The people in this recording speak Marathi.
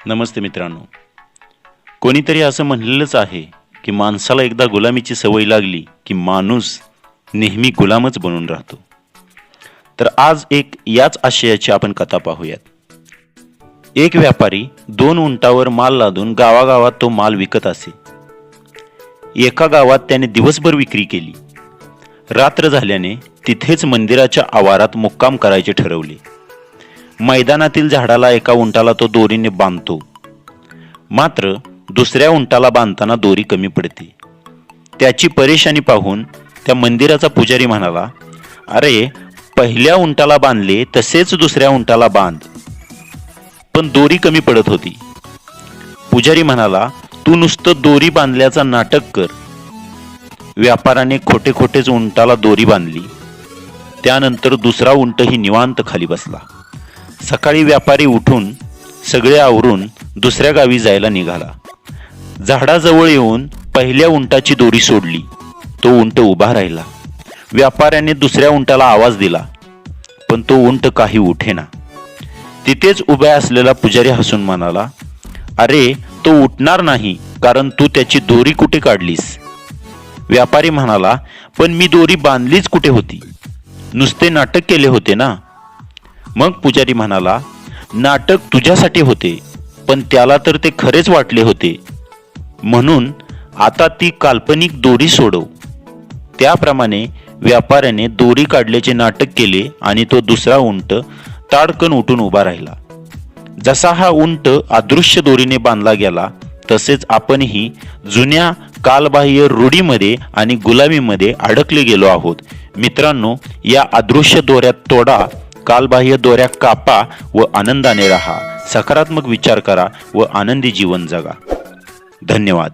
नमस्ते मित्रांनो. कोणीतरी असं म्हणलेलंच आहे की माणसाला एकदा गुलामीची सवय लागली की माणूस नेहमी गुलामच बनून राहतो. तर आज एक याच आशयाची आपण कथा पाहूयात. एक व्यापारी 2 उंटावर माल लादून गावागावात तो माल विकत असे. एका गावात त्याने दिवसभर विक्री केली. रात्र झाल्याने तिथेच मंदिराच्या आवारात मुक्काम करायचे ठरवले. मैदानातील झाडाला एका उंटाला तो दोरीने बांधतो. मात्र दुसऱ्या उंटाला बांधताना दोरी कमी पडते. त्याची परेशानी पाहून त्या मंदिराचा पुजारी म्हणाला, अरे पहिल्या उंटाला बांधले तसेच दुसऱ्या उंटाला बांध. पण दोरी कमी पडत होती. पुजारी म्हणाला, तू नुसतं दोरी बांधल्याचा नाटक कर. व्यापाराने खोटे खोटेच उंटाला दोरी बांधली. त्यानंतर दुसरा उंटही निवांत खाली बसला. सकाळी व्यापारी उठून सगळे आवरून दुसऱ्या गावी जायला निघाला. झाडाजवळ येऊन पहिल्या उंटाची दोरी सोडली. तो उंट उभा राहिला. व्यापाऱ्याने दुसऱ्या उंटाला आवाज दिला, पण तो उंट काही उठेना. तिथेच उभ्या असलेला पुजारी हसून म्हणाला, अरे तो उठणार नाही, कारण तू त्याची दोरी कुठे काढलीस? व्यापारी म्हणाला, पण मी दोरी बांधलीच कुठे होती? नुसते नाटक केले होते ना. मग पुजारी म्हणाला, नाटक तुझ्यासाठी होते, पण त्याला तर ते खरेच वाटले होते. म्हणून आता ती काल्पनिक दोरी सोडव. त्याप्रमाणे व्यापाऱ्याने दोरी काढल्याचे नाटक केले आणि तो दुसरा उंट ताडकन उठून उभा राहिला. जसा हा उंट अदृश्य दोरीने बांधला गेला, तसेच आपणही जुन्या कालबाह्य रूढीमध्ये आणि गुलामीमध्ये अडकले गेलो आहोत. मित्रांनो, या अदृश्य दोऱ्यात तोडा, कालबाह्य दोऱ्या कापा व आनंदाने राहा. सकारात्मक विचार करा व आनंदी जीवन जगा. धन्यवाद.